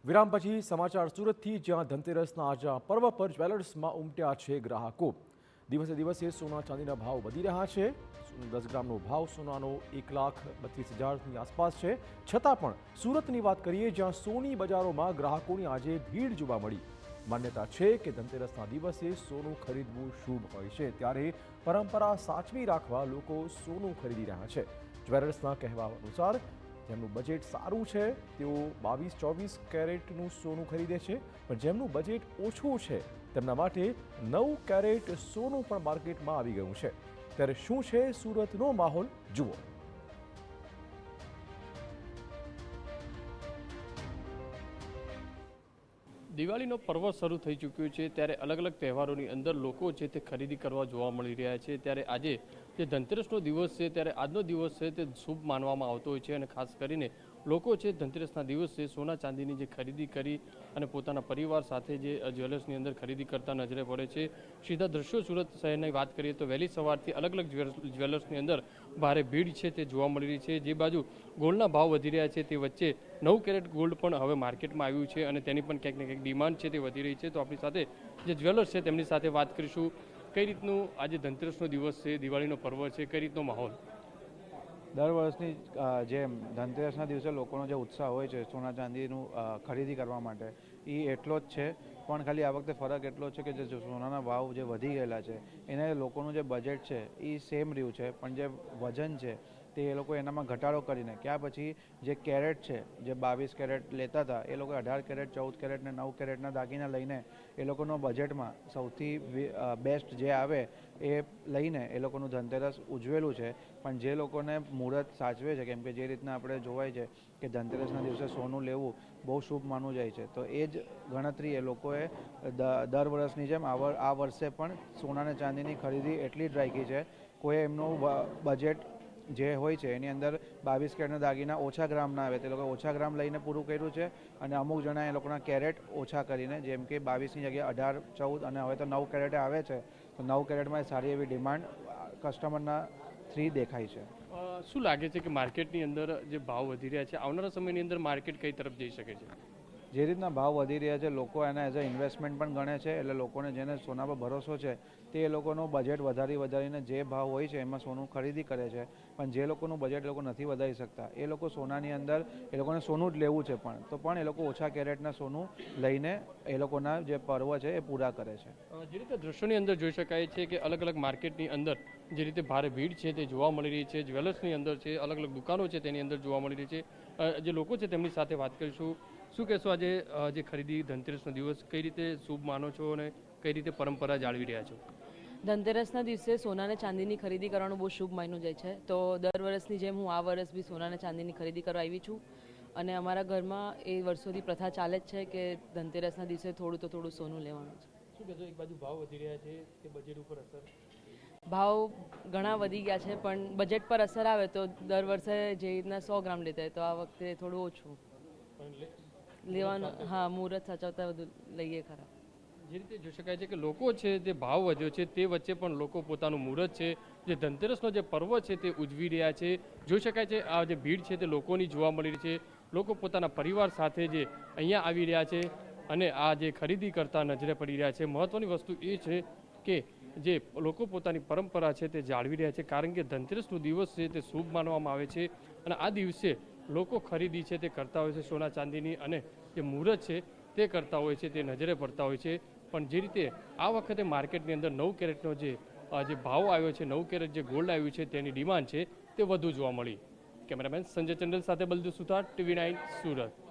વિરામ પછી સમાચાર સુરતથી, જ્યાં ધનતેરસના આજે પર્વ પર જ્વેલર્સમાં ઉમટ્યા છે ગ્રાહકો। દિવસે દિવસે સોના ચાંદીના ભાવ વધી રહ્યા છે। 10 ગ્રામનો ભાવ સોનાનો 1,32,000ની આસપાસ છે। છતાં પણ સુરતની વાત કરીએ, જ્યાં સોની બજારોમાં ગ્રાહકોની આજે ભીડ જોવા મળી। માન્યતા છે કે ધનતેરસના દિવસે સોનું ખરીદવું શુભ હોય છે, ત્યારે પરંપરા સાચવી રાખવા લોકો સોનું ખરીદી રહ્યા છે। જ્વેલર્સના કહેવા અનુસાર જેમનું બજેટ સારું છે તેઓ 22-24 કેરેટનું સોનું ખરીદે છે, પણ જેમનું બજેટ ઓછું છે તેમના માટે 9 કેરેટ સોનું પણ માર્કેટમાં આવી ગયું છે। ત્યારે શું છે સુરતનો માહોલ, જુઓ। દિવાળીનો પર્વ શરૂ થઈ ચૂક્યું છે, ત્યારે અલગ અલગ તહેવારોની અંદર લોકો છે તે ખરીદી કરવા જોવા મળી રહ્યા છે। ત્યારે આજે જે ધનતેરસનો દિવસ છે, ત્યારે આજનો દિવસ છે તે શુભ માનવામાં આવતો હોય છે, અને ખાસ કરીને લોકો છે ધનતેરસના દિવસે સોના ચાંદીની જે ખરીદી કરી અને પોતાના પરિવાર સાથે જે જ્વેલર્સની અંદર ખરીદી કરતા નજરે પડે છે। સીધા દ્રશ્યો સુરત શહેરની વાત કરીએ તો વહેલી સવારથી અલગ અલગ જ્વેલર્સની અંદર ભારે ભીડ છે તે જોવા મળી રહી છે। જે બાજુ ગોલ્ડના ભાવ વધી રહ્યા છે, તે વચ્ચે 9 કેરેટ ગોલ્ડ પણ હવે માર્કેટમાં આવ્યું છે, અને તેની પણ ક્યાંક ને ક્યાંક ડિમાન્ડ છે તે વધી રહી છે। તો આપણી સાથે જે જ્વેલર્સ છે તેમની સાથે વાત કરીશું। કઈ રીતનું આજે ધનતેરસનો દિવસ છે, દિવાળીનો પર્વ છે, કઈ રીતનો માહોલ? દર વર્ષની જેમ ધનતેરસના દિવસે લોકોનો જે ઉત્સાહ હોય છે સોના ચાંદીનું ખરીદી કરવા માટે, એ એટલો જ છે। પણ ખાલી આ વખતે ફરક એટલો છે કે જે સોનાના ભાવ જે વધી ગયેલા છે એને લોકોનું જે બજેટ છે એ સેમ રહ્યું છે, પણ જે વજન છે તે એ લોકો એનામાં ઘટાડો કરીને ક્યાં પછી જે કેરેટ છે, જે 22 કેરેટ લેતા હતા એ લોકો 18 કેરેટ, 14 કેરેટ ને 9 કેરેટના દાગીના લઈને એ લોકોનો બજેટમાં સૌથી બેસ્ટ જે આવે એ લઈને એ લોકોનું ધનતેરસ ઉજવેલું છે। પણ જે લોકોને મુહૂર્ત સાચવે છે, કેમ કે જે રીતના આપણે જોવાય છે કે ધનતેરસના દિવસે સોનું લેવું બહુ શુભ માનવું જાય છે, તો એ જ ગણતરી એ લોકોએ દર વર્ષની જેમ આ વર્ષે પણ સોના અને ચાંદીની ખરીદી એટલી જ રાખી છે। કોઈ એમનું બજેટ જે હોય છે એની અંદર 22 કેરેટના દાગીના ઓછા ગ્રામ ના આવે, તે લોકો ઓછા ગ્રામ લઈને પૂરું કર્યું છે, અને અમુક જણા એ લોકોના કેરેટ ઓછા કરીને, જેમ કે 22ની જગ્યાએ 18, 14 અને હવે તો 9 કેરેટે આવે છે, તો 9 કેરેટમાં સારી એવી ડિમાન્ડ કસ્ટમરના થ્રી દેખાય છે। શું લાગે છે કે માર્કેટની અંદર જે ભાવ વધી રહ્યા છે, આવનારા સમયની અંદર માર્કેટ કઈ તરફ જઈ શકે છે? જે રીતના ભાવ વધી રહ્યા છે, લોકો એને એઝ અ ઇન્વેસ્ટમેન્ટ પણ ગણે છે, એટલે લોકોને જેને સોના પર ભરોસો છે તે એ લોકોનું બજેટ વધારીને જે ભાવ હોય છે એમાં સોનું ખરીદી કરે છે। પણ જે લોકોનું બજેટ લોકો નથી વધારી શકતા એ લોકો સોનાની અંદર એ લોકોને સોનું જ લેવું છે, પણ એ લોકો ઓછા કેરેટના સોનું લઈને એ લોકોના જે પર્વ છે એ પૂરા કરે છે। જે રીતે દ્રશ્યોની અંદર જોઈ શકાય છે કે અલગ અલગ માર્કેટની અંદર જે રીતે ભારે ભીડ છે તે જોવા મળી રહી છે, જ્વેલર્સની અંદર છે, અલગ અલગ દુકાનો છે તેની અંદર જોવા મળી રહી છે। જે લોકો છે તેમની સાથે વાત કરીશું। શું કહેશો, આજે જે ખરીદી ધનતેરસનો દિવસ કઈ રીતે શુભ માનો છો અને કઈ રીતે પરંપરા જાળવી રહ્યા છો? ધનતેરસના દિવસે સોના અને ચાંદીની ખરીદી કરવાનું બહુ શુભ માન્યું જાય છે, તો દર વર્ષની જેમ હું આ વર્ષ બી સોના અને ચાંદીની ખરીદી કરવા આવી છું, અને અમારા ઘરમાં એ વર્ષોથી પ્રથા ચાલે જ છે કે ધનતેરસના દિવસે થોડું સોનું લેવાનું છે। શું કહેશો, એક બાજુ ભાવ વધી રહ્યા છે, તે બજેટ ઉપર અસર? ભાવ ઘણા વધી ગયા છે, પણ બજેટ પર અસર આવે તો દર વર્ષે જે રીતના 100 ગ્રામ લેતા હોય તો આ વખતે થોડું ઓછું લેવાનું। હા, મુહૂર્ત સાચવતા બધું લઈએ ખરા। જે રીતે જોઈ શકાય છે કે લોકો છે જે ભાવ વધ્યો છે તે વચ્ચે પણ લોકો પોતાનું મુહૂર્ત છે, જે ધનતેરસનો જે પર્વ છે તે ઉજવી રહ્યા છે। જોઈ શકાય છે આ જે ભીડ છે તે લોકોની જોવા મળી રહી છે, લોકો પોતાના પરિવાર સાથે જે અહીંયા આવી રહ્યા છે અને આ જે ખરીદી કરતા નજરે પડી રહ્યા છે। મહત્વની વસ્તુ એ છે કે જે લોકો પોતાની પરંપરા છે તે જાળવી રહ્યા છે, કારણ કે ધનતેરસનો દિવસ છે તે શુભ માનવામાં આવે છે, અને આ દિવસે લોકો ખરીદી છે તે કરતા હોય છે સોના ચાંદીની, અને જે મુહૂર્ત છે તે કરતા હોય છે, તે નજરે પડતા હોય છે। પણ જે રીતે આ વખતે માર્કેટની અંદર 9 કેરેટનો જે ભાવ આવ્યો છે, 9 કેરેટ જે ગોલ્ડ આવ્યું છે તેની ડિમાન્ડ છે તે વધુ જોવા મળી। કેમેરામેન સંજય ચંડલ સાથે બલદુ સુથાર, TV9 સુરત।